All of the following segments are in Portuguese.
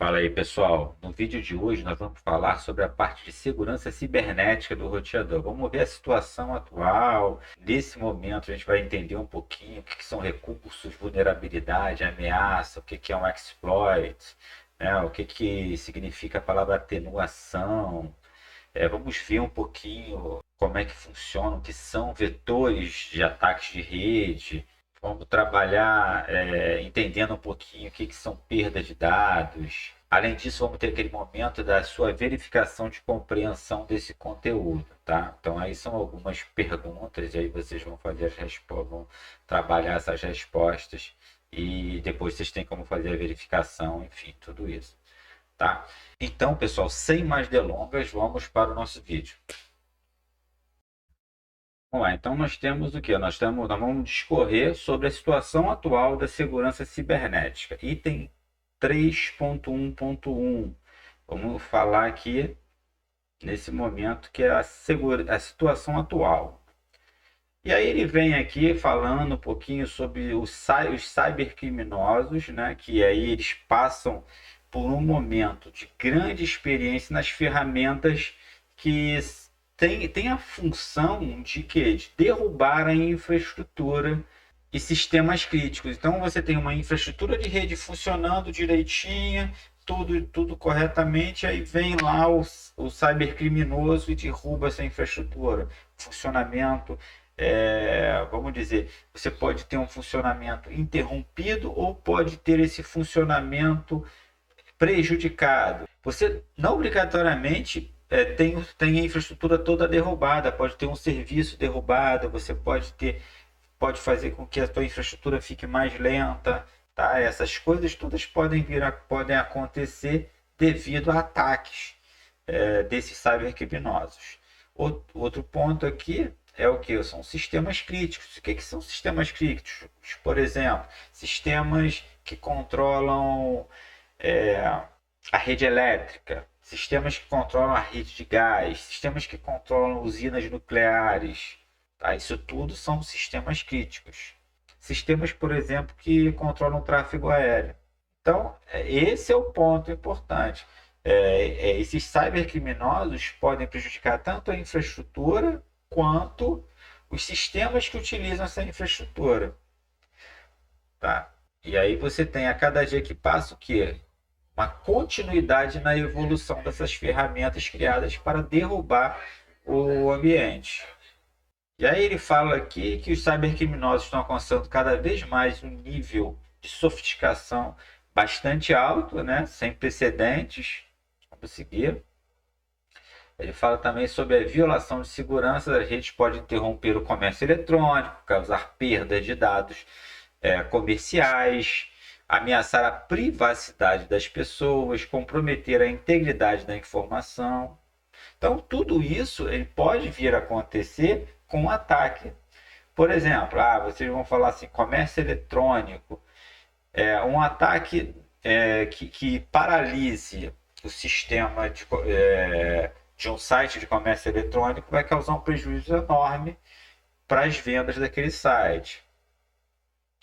Fala aí, pessoal. No vídeo de hoje nós vamos falar sobre a parte de segurança cibernética do roteador. Vamos ver a situação atual. Nesse momento a gente vai entender um pouquinho o que são recursos, vulnerabilidade, ameaça, o que é um exploit, né? O que significa a palavra atenuação. Vamos ver um pouquinho como é que funciona, o que são vetores de ataques de rede. Vamos trabalhar entendendo um pouquinho o que são perda de dados. Além disso, vamos ter aquele momento da sua verificação de compreensão desse conteúdo, tá? Então, aí são algumas perguntas, e aí vocês vão fazer as respostas, vão trabalhar essas respostas, e depois vocês têm como fazer a verificação, enfim, tudo isso, tá? Então, pessoal, sem mais delongas, vamos para o nosso vídeo. Vamos lá, então nós temos o que? Nós vamos discorrer sobre a situação atual da segurança cibernética. Item 3.1.1. Vamos falar aqui nesse momento que é a situação atual. E aí ele vem aqui falando um pouquinho sobre os cybercriminosos, né? Que aí eles passam por um momento de grande experiência nas ferramentas que tem a função de quê? De derrubar a infraestrutura e sistemas críticos. Então você tem uma infraestrutura de rede funcionando direitinho, tudo corretamente, aí vem lá o cybercriminoso e derruba essa infraestrutura. Funcionamento, vamos dizer, você pode ter um funcionamento interrompido ou pode ter esse funcionamento prejudicado. Você não obrigatoriamente tem a infraestrutura toda derrubada, pode ter um serviço derrubado, você pode fazer com que a tua infraestrutura fique mais lenta, tá? Essas coisas todas podem acontecer devido a ataques desses cybercriminosos. Outro ponto aqui é o que? São sistemas críticos. O que são sistemas críticos? Por exemplo, sistemas que controlam a rede elétrica, sistemas que controlam a rede de gás, sistemas que controlam usinas nucleares. Tá? Isso tudo são sistemas críticos. Sistemas, por exemplo, que controlam o tráfego aéreo. Então, esse é o ponto importante. Esses cybercriminosos podem prejudicar tanto a infraestrutura quanto os sistemas que utilizam essa infraestrutura. Tá? E aí você tem a cada dia que passa o quê? Uma continuidade na evolução dessas ferramentas criadas para derrubar o ambiente. E aí ele fala aqui que os cybercriminosos estão alcançando cada vez mais um nível de sofisticação bastante alto, né? Sem precedentes. Vamos seguir. Ele fala também sobre a violação de segurança das redes pode interromper o comércio eletrônico, causar perda de dados comerciais, ameaçar a privacidade das pessoas, comprometer a integridade da informação. Então, tudo isso ele pode vir a acontecer com um ataque. Por exemplo, vocês vão falar assim, comércio eletrônico, um ataque que paralise o sistema de um site de comércio eletrônico vai causar um prejuízo enorme para as vendas daquele site.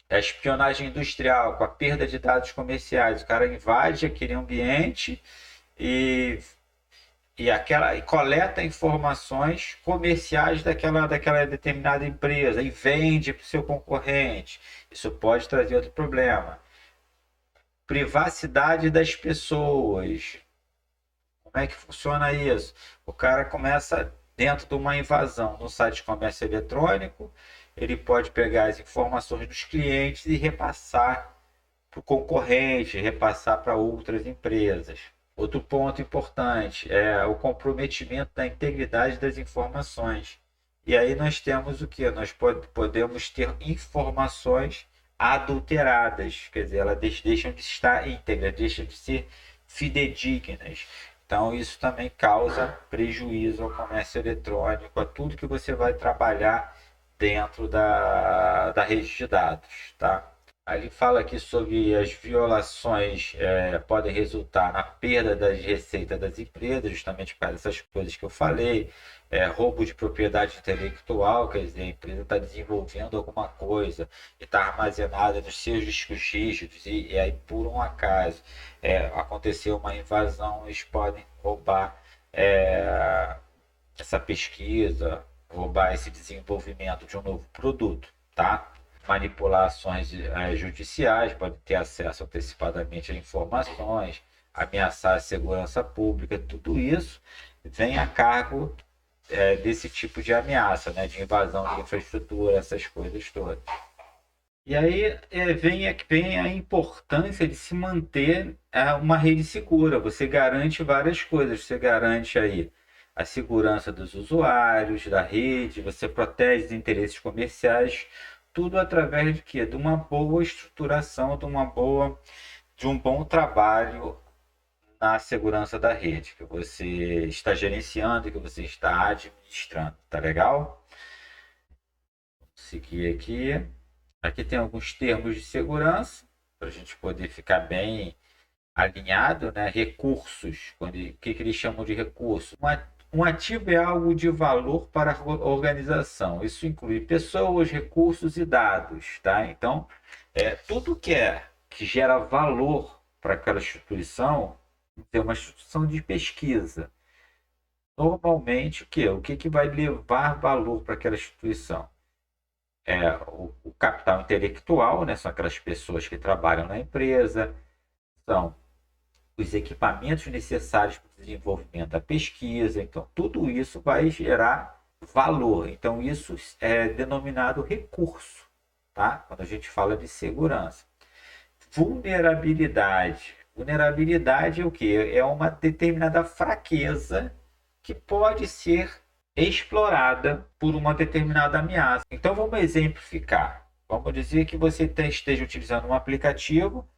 A espionagem industrial, com a perda de dados comerciais, o cara invade aquele ambiente e coleta informações comerciais daquela determinada empresa e vende para o seu concorrente. Isso pode trazer outro problema. Privacidade das pessoas. Como é que funciona isso? O cara começa dentro de uma invasão no site de comércio eletrônico, ele pode pegar as informações dos clientes e repassar para o concorrente, repassar para outras empresas. Outro ponto importante é o comprometimento da integridade das informações. E aí nós temos o que? Nós podemos ter informações adulteradas, quer dizer, elas deixam de estar íntegras, deixam de ser fidedignas. Então isso também causa prejuízo ao comércio eletrônico, a tudo que você vai trabalhar dentro da rede de dados. Tá? Ali fala aqui sobre as violações podem resultar na perda das receitas das empresas, justamente por causa dessas coisas que eu falei. Roubo de propriedade intelectual, quer dizer, a empresa está desenvolvendo alguma coisa e está armazenada nos seus discos rígidos e aí, por um acaso, aconteceu uma invasão, eles podem roubar essa pesquisa, roubar esse desenvolvimento de um novo produto, tá? Manipular ações judiciais, pode ter acesso antecipadamente a informações, ameaçar a segurança pública, tudo isso vem a cargo desse tipo de ameaça, né, de invasão de infraestrutura, essas coisas todas. E aí vem a importância de se manter uma rede segura. Você garante várias coisas, você garante aí a segurança dos usuários, da rede, você protege os interesses comerciais, tudo através de quê? De uma boa estruturação, de um bom trabalho na segurança da rede, que você está gerenciando, que você está administrando. Tá legal? Vou seguir aqui. Aqui tem alguns termos de segurança, para a gente poder ficar bem alinhado, né? Recursos, o que eles chamam de recurso? Um ativo é algo de valor para a organização. Isso inclui pessoas, recursos e dados, tá? Então, tudo que gera valor para aquela instituição, tem uma instituição de pesquisa. Normalmente, o que vai levar valor para aquela instituição? O capital intelectual, né? São aquelas pessoas que trabalham na empresa, são os equipamentos necessários para o desenvolvimento da pesquisa. Então, tudo isso vai gerar valor. Então, isso é denominado recurso, tá? Quando a gente fala de segurança. Vulnerabilidade. Vulnerabilidade é o quê? É uma determinada fraqueza que pode ser explorada por uma determinada ameaça. Então, vamos exemplificar. Vamos dizer que você esteja utilizando um aplicativo,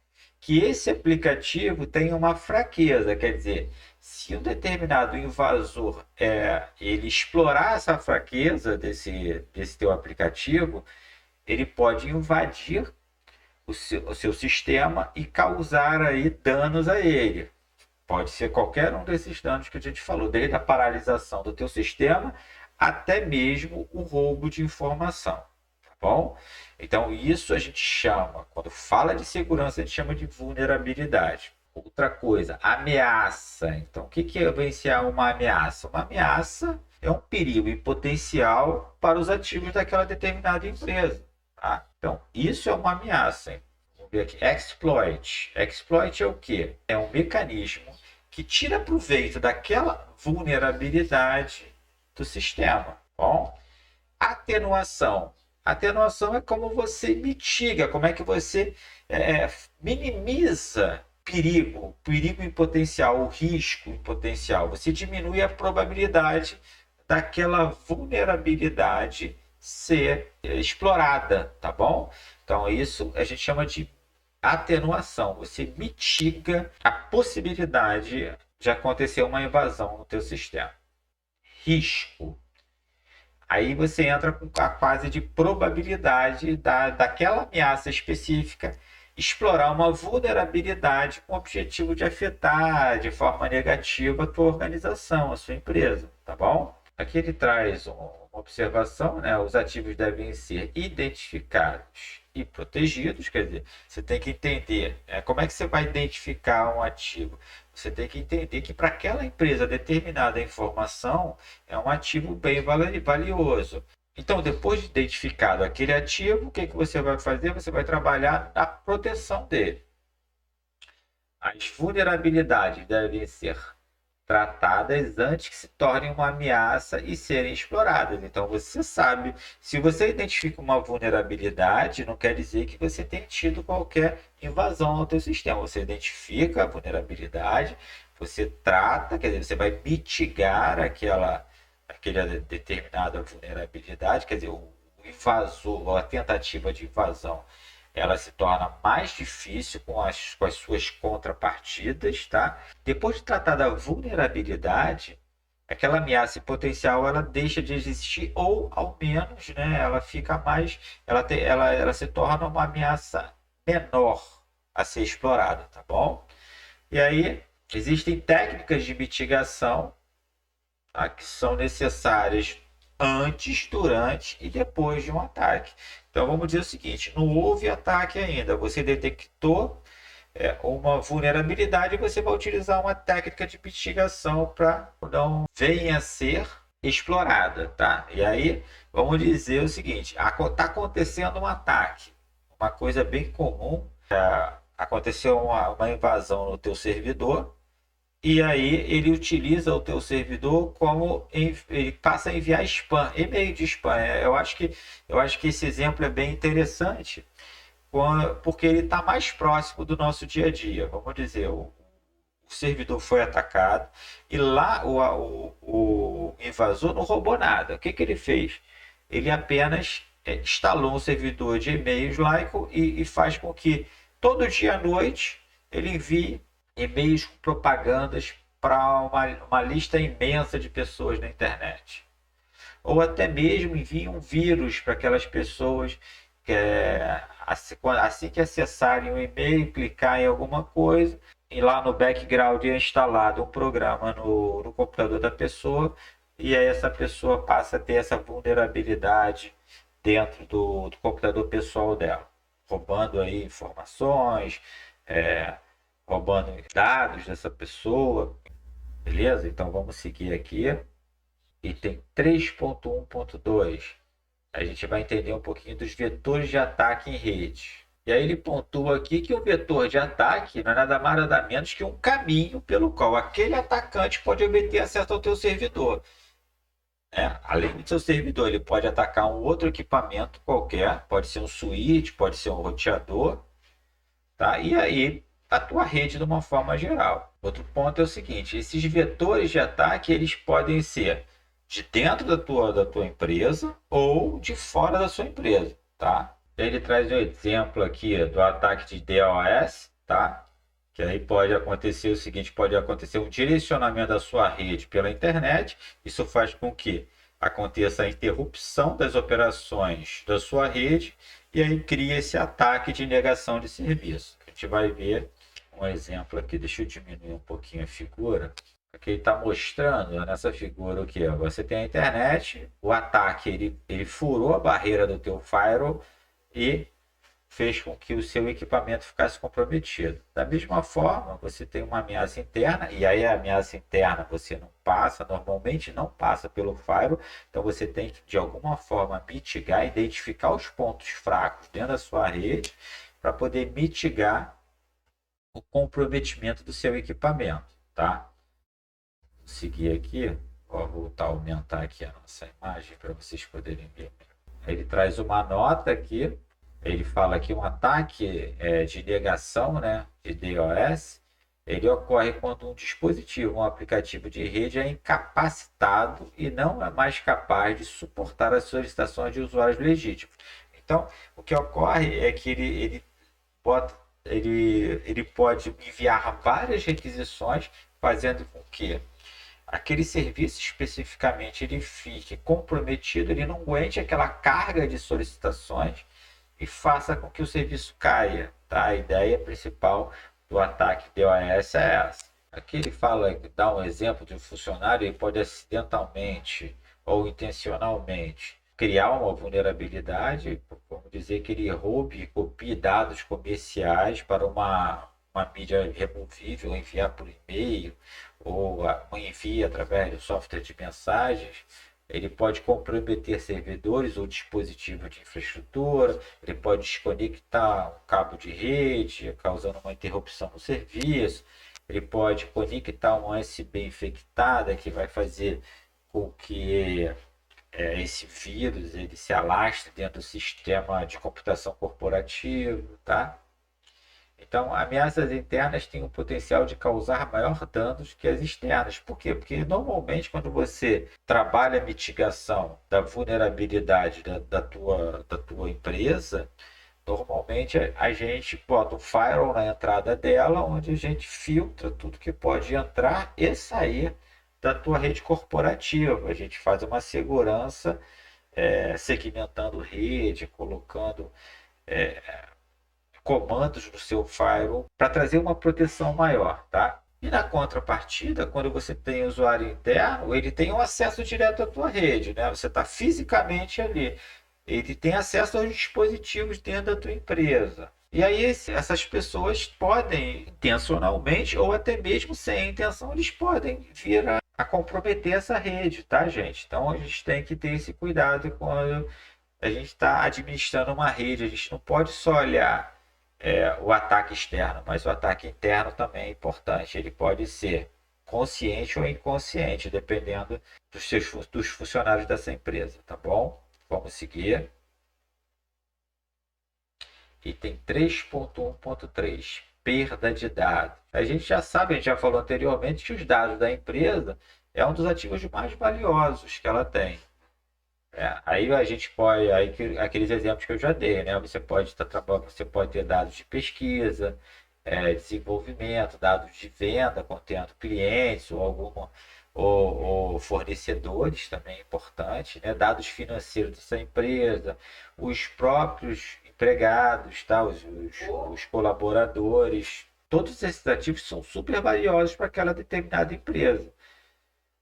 que esse aplicativo tem uma fraqueza, quer dizer, se um determinado invasor ele explorar essa fraqueza desse teu aplicativo, ele pode invadir o seu sistema e causar aí danos a ele. Pode ser qualquer um desses danos que a gente falou, desde a paralisação do teu sistema até mesmo o roubo de informação, tá bom? Então isso a gente chama, quando fala de segurança, a gente chama de vulnerabilidade. Outra coisa, ameaça. Então o que é vencer uma ameaça? Uma ameaça é um perigo em potencial para os ativos daquela determinada empresa, tá? Então isso é uma ameaça, hein? Ver aqui, exploit. Exploit é o quê? É um mecanismo que tira proveito daquela vulnerabilidade do sistema. Bom, atenuação. Atenuação é como você mitiga, como é que você minimiza perigo em potencial, o risco em potencial. Você diminui a probabilidade daquela vulnerabilidade ser explorada, tá bom? Então isso a gente chama de atenuação. Você mitiga a possibilidade de acontecer uma invasão no teu sistema. Risco. Aí você entra com a fase de probabilidade daquela ameaça específica explorar uma vulnerabilidade com o objetivo de afetar de forma negativa a tua organização, a sua empresa, tá bom? Aqui ele traz uma observação, né? Os ativos devem ser identificados e protegidos, quer dizer, você tem que entender como é que você vai identificar um ativo. Você tem que entender que para aquela empresa determinada informação é um ativo bem valioso. Então, depois de identificado aquele ativo, o que você vai fazer? Você vai trabalhar na proteção dele. As vulnerabilidades devem ser tratadas antes que se tornem uma ameaça e serem exploradas. Então você sabe, se você identifica uma vulnerabilidade, não quer dizer que você tenha tido qualquer invasão ao teu sistema. Você identifica a vulnerabilidade, você trata, quer dizer, você vai mitigar aquela determinada vulnerabilidade, quer dizer, o invasor, ou a tentativa de invasão, ela se torna mais difícil com as suas contrapartidas, tá? Depois de tratar da vulnerabilidade, aquela ameaça em potencial ela deixa de existir ou ao menos, né, ela fica mais, ela se torna uma ameaça menor a ser explorada, tá bom? E aí existem técnicas de mitigação, tá, que são necessárias antes, durante e depois de um ataque. Então vamos dizer o seguinte: não houve ataque ainda, você detectou uma vulnerabilidade, você vai utilizar uma técnica de mitigação para não venha a ser explorada, tá? E aí vamos dizer o seguinte: está acontecendo um ataque, uma coisa bem comum, aconteceu uma invasão no teu servidor. E aí ele utiliza o teu servidor como ele passa a enviar spam, e-mail de spam. Eu acho que esse exemplo é bem interessante, porque ele está mais próximo do nosso dia a dia. Vamos dizer, o servidor foi atacado e lá o invasor não roubou nada. O que, que ele fez? Ele apenas instalou um servidor de e-mails lá e faz com que todo dia à noite ele envie e-mails com propagandas para uma lista imensa de pessoas na internet. Ou até mesmo envie um vírus para aquelas pessoas que, assim que acessarem o e-mail, clicar em alguma coisa, e lá no background é instalado um programa no computador da pessoa, e aí essa pessoa passa a ter essa vulnerabilidade dentro do computador pessoal dela, roubando aí informações, é, roubando dados dessa pessoa, beleza? Então vamos seguir aqui. Item 3.1.2. A gente vai entender um pouquinho dos vetores de ataque em rede. E aí ele pontua aqui que o vetor de ataque não é nada mais nada menos que um caminho pelo qual aquele atacante pode obter acesso ao teu servidor. Além do seu servidor, ele pode atacar um outro equipamento qualquer, pode ser um switch, pode ser um roteador, tá? E aí a tua rede de uma forma geral. Outro ponto é o seguinte: esses vetores de ataque eles podem ser de dentro da tua empresa ou de fora da sua empresa, tá? Ele traz um exemplo aqui do ataque de DOS, tá? Que aí pode acontecer o seguinte: pode acontecer um direcionamento da sua rede pela internet. Isso faz com que aconteça a interrupção das operações da sua rede e aí cria esse ataque de negação de serviço. A gente vai ver um exemplo aqui. Deixa eu diminuir um pouquinho a figura. Aqui ele está mostrando nessa figura o que? Você tem a internet, o ataque ele furou a barreira do teu firewall e fez com que o seu equipamento ficasse comprometido. Da mesma forma, você tem uma ameaça interna, e aí a ameaça interna você não passa, normalmente não passa pelo firewall, então você tem que de alguma forma mitigar, identificar os pontos fracos dentro da sua rede para poder mitigar o comprometimento do seu equipamento, tá? Vou seguir aqui, vou voltar a aumentar aqui a nossa imagem para vocês poderem ver. Ele traz uma nota aqui. Ele fala que um ataque de negação, né, de DOS, ele ocorre quando um dispositivo, um aplicativo de rede é incapacitado e não é mais capaz de suportar as solicitações de usuários legítimos. Então, o que ocorre é que ele pode enviar várias requisições, fazendo com que aquele serviço especificamente ele fique comprometido, ele não aguente aquela carga de solicitações e faça com que o serviço caia, tá? A ideia principal do ataque DOS é essa. Aqui ele fala, dá um exemplo de um funcionário, ele pode acidentalmente ou intencionalmente criar uma vulnerabilidade, vamos dizer que ele roube e copie dados comerciais para uma mídia removível, enviar por e-mail, ou envia através do software de mensagens. Ele pode comprometer servidores ou dispositivos de infraestrutura, ele pode desconectar um cabo de rede, causando uma interrupção no serviço, ele pode conectar um USB infectada, que vai fazer com que esse vírus ele se alastre dentro do sistema de computação corporativo, tá? Então, ameaças internas têm o potencial de causar maior danos que as externas. Por quê? Porque normalmente quando você trabalha a mitigação da vulnerabilidade da tua empresa, normalmente a gente bota um firewall na entrada dela, onde a gente filtra tudo que pode entrar e sair da tua rede corporativa. A gente faz uma segurança segmentando rede, colocando comandos no seu firewall para trazer uma proteção maior, tá? E na contrapartida, quando você tem usuário interno, ele tem um acesso direto à tua rede, né? Você está fisicamente ali. Ele tem acesso aos dispositivos dentro da tua empresa. E aí essas pessoas podem, intencionalmente ou até mesmo sem intenção, eles podem vir a comprometer essa rede, tá, gente? Então a gente tem que ter esse cuidado quando a gente está administrando uma rede. A gente não pode só olhar o ataque externo, mas o ataque interno também é importante. Ele pode ser consciente ou inconsciente, dependendo dos funcionários dessa empresa, tá bom? Vamos seguir. Item 3.1.3, perda de dados. A gente já sabe, a gente já falou anteriormente que os dados da empresa é um dos ativos mais valiosos que ela tem. Aí a gente pode, aqueles exemplos que eu já dei, né? Você pode estar trabalhando, você pode ter dados de pesquisa, desenvolvimento, dados de venda, contendo clientes ou fornecedores, também é importante, né? Dados financeiros dessa empresa, os próprios empregados, tá? Os colaboradores, todos esses ativos são super valiosos para aquela determinada empresa.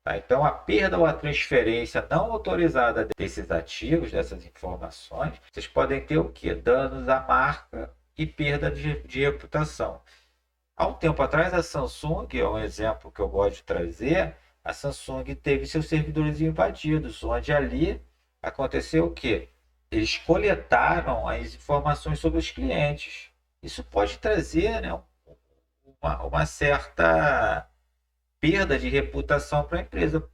Tá? Então, a perda ou a transferência não autorizada desses ativos, dessas informações, vocês podem ter o quê? Danos à marca e perda de reputação. Há um tempo atrás, a Samsung, é um exemplo que eu gosto de trazer, a Samsung teve seus servidores invadidos, onde ali aconteceu o quê? Eles coletaram as informações sobre os clientes. Isso pode trazer, né, uma certa perda de reputação para a empresa,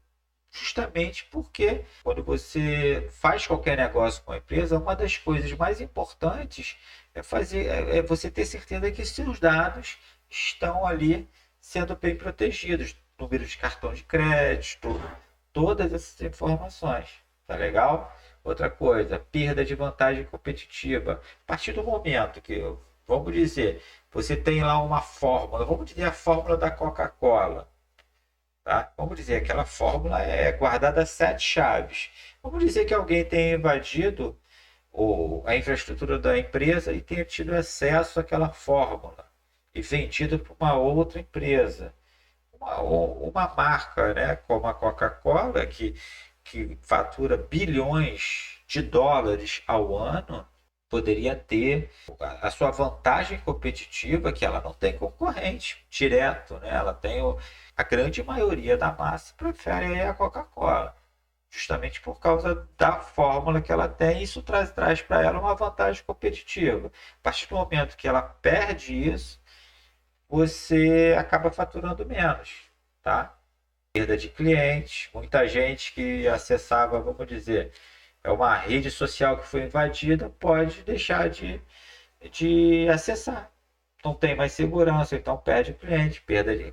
justamente porque quando você faz qualquer negócio com a empresa, uma das coisas mais importantes é você ter certeza que seus dados estão ali sendo bem protegidos, número de cartão de crédito, todas essas informações, tá legal? Outra coisa, perda de vantagem competitiva. A partir do momento que, vamos dizer, você tem lá uma fórmula, vamos dizer a fórmula da Coca-Cola. Tá? Vamos dizer, aquela fórmula é guardada a 7 chaves. Vamos dizer que alguém tenha invadido a infraestrutura da empresa e tenha tido acesso àquela fórmula e vendido para uma outra empresa. Uma marca, né, como a Coca-Cola, que fatura bilhões de dólares ao ano, poderia ter a sua vantagem competitiva, que ela não tem concorrente direto, né? Ela tem a grande maioria da massa prefere a Coca-Cola, justamente por causa da fórmula que ela tem. Isso traz para ela uma vantagem competitiva. A partir do momento que ela perde isso, você acaba faturando menos, tá? Perda de clientes, muita gente que acessava, vamos dizer, uma rede social que foi invadida, pode deixar de acessar. Não tem mais segurança, então perde o cliente,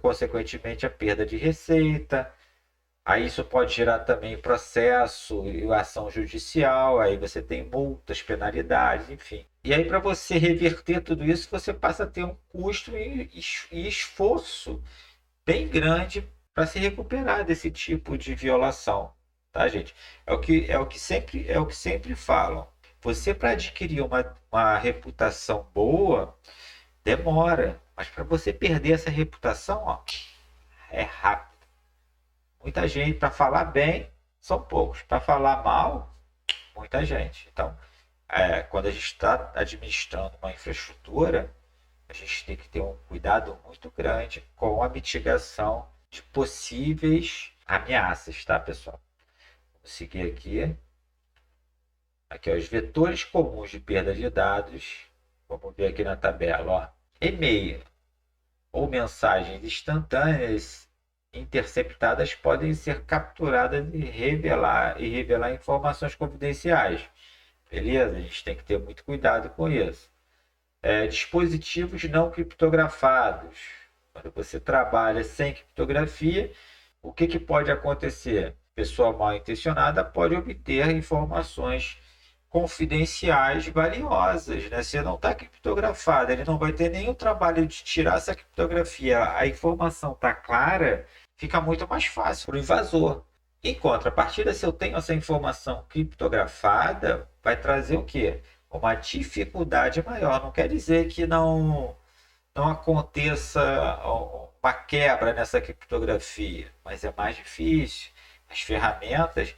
consequentemente a perda de receita. Aí isso pode gerar também processo e ação judicial, aí você tem multas, penalidades, enfim. E aí para você reverter tudo isso, você passa a ter um custo e esforço bem grande para se recuperar desse tipo de violação, tá, gente? É o que sempre falam. Você, para adquirir uma reputação boa, demora, mas para você perder essa reputação, ó, é rápido. Muita gente, para falar bem, são poucos. Para falar mal, muita gente. Então, quando a gente está administrando uma infraestrutura, a gente tem que ter um cuidado muito grande com a mitigação de possíveis ameaças, tá, pessoal? Vou seguir aqui. Aqui, ó, os vetores comuns de perda de dados. Vamos ver aqui na tabela, ó. E-mail ou mensagens instantâneas interceptadas podem ser capturadas e revelar informações confidenciais. Beleza? A gente tem que ter muito cuidado com isso. Dispositivos não criptografados. Quando você trabalha sem criptografia, o que pode acontecer? Pessoa mal intencionada pode obter informações confidenciais valiosas, né? Se não está criptografado, ele não vai ter nenhum trabalho de tirar essa criptografia. A informação está clara, fica muito mais fácil para o invasor. Em contrapartida, se eu tenho essa informação criptografada, vai trazer o quê? uma dificuldade maior. Não quer dizer que não aconteça uma quebra nessa criptografia, mas é mais difícil. As ferramentas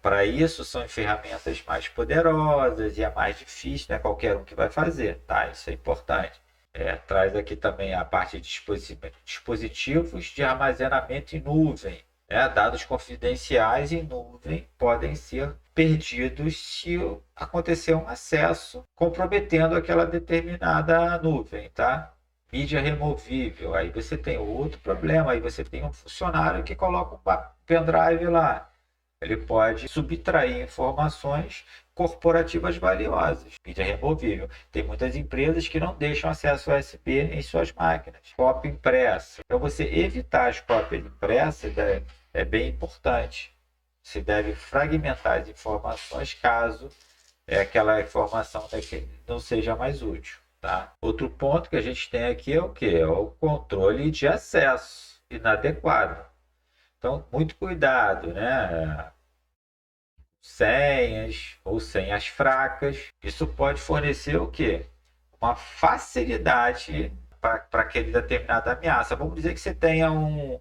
para isso são ferramentas mais poderosas e é mais difícil, não é qualquer um que vai fazer, tá? Isso é importante. Traz aqui também a parte de dispositivos de armazenamento em nuvem. Dados confidenciais em nuvem podem ser perdidos se acontecer um acesso comprometendo aquela determinada nuvem, tá? Mídia removível, aí você tem outro problema, aí você tem um funcionário que coloca um pendrive lá. Ele pode subtrair informações corporativas valiosas. Mídia removível. Tem muitas empresas que não deixam acesso USB em suas máquinas. Cópia impressa. Para você evitar as cópias impressas, é bem importante. Você deve fragmentar as informações caso aquela informação não seja mais útil. Tá? Outro ponto que a gente tem aqui é o que? É o controle de acesso inadequado. Então, muito cuidado, né? Senhas ou senhas fracas. Isso pode fornecer o quê? Uma facilidade para aquele determinada ameaça. Vamos dizer que você tenha um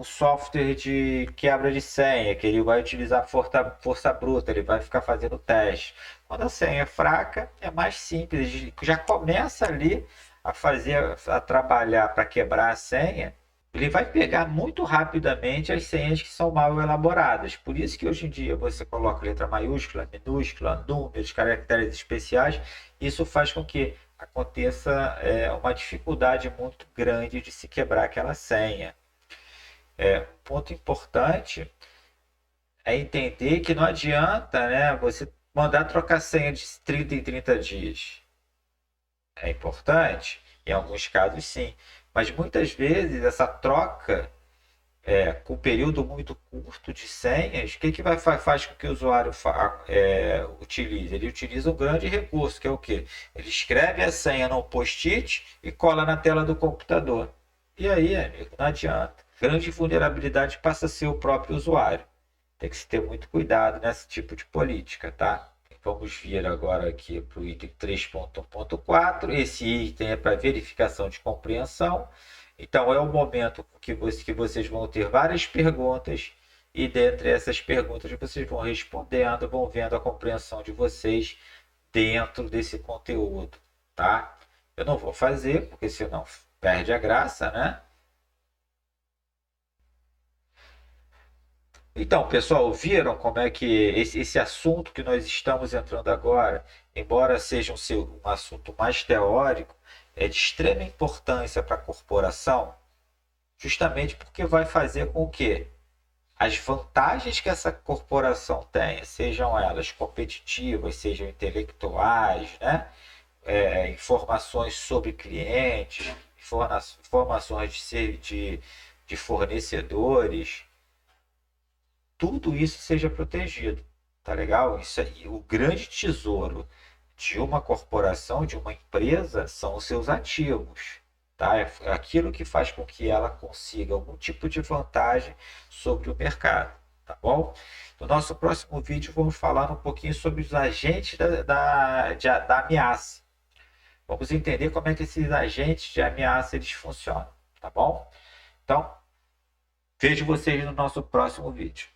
software de quebra de senha, que ele vai utilizar força bruta, ele vai ficar fazendo teste. Quando a senha é fraca, é mais simples, já começa ali a trabalhar para quebrar a senha. Ele vai pegar muito rapidamente as senhas que são mal elaboradas. Por isso que hoje em dia você coloca letra maiúscula, minúscula, números, caracteres especiais. Isso faz com que aconteça uma dificuldade muito grande de se quebrar aquela senha. Um ponto importante é entender que não adianta, né, você mandar trocar senha de 30 em 30 dias. É importante? Em alguns casos, sim. Mas muitas vezes essa troca com um período muito curto de senhas, o que faz com que o usuário utilize? Ele utiliza um grande recurso, que é o quê? Ele escreve a senha no post-it e cola na tela do computador. E aí, amigo, não adianta. Grande vulnerabilidade passa a ser o próprio usuário. Tem que se ter muito cuidado nesse tipo de política, tá? Vamos vir agora aqui para o item 3.1.4. Esse item é para verificação de compreensão. Então, é o momento que vocês vão ter várias perguntas e dentre essas perguntas vocês vão respondendo, vão vendo a compreensão de vocês dentro desse conteúdo, tá? Eu não vou fazer, porque senão perde a graça, né? Então, pessoal, viram como é que esse assunto que nós estamos entrando agora, embora seja um assunto mais teórico, é de extrema importância para a corporação, justamente porque vai fazer com que as vantagens que essa corporação tenha, sejam elas competitivas, sejam intelectuais, né? Informações sobre clientes, informações de fornecedores, tudo isso seja protegido. Tá legal? Isso aí, o grande tesouro de uma corporação, de uma empresa, são os seus ativos. Tá? É aquilo que faz com que ela consiga algum tipo de vantagem sobre o mercado. Tá bom? No nosso próximo vídeo, vamos falar um pouquinho sobre os agentes da ameaça. Vamos entender como é que esses agentes de ameaça eles funcionam. Tá bom? Então, vejo vocês no nosso próximo vídeo.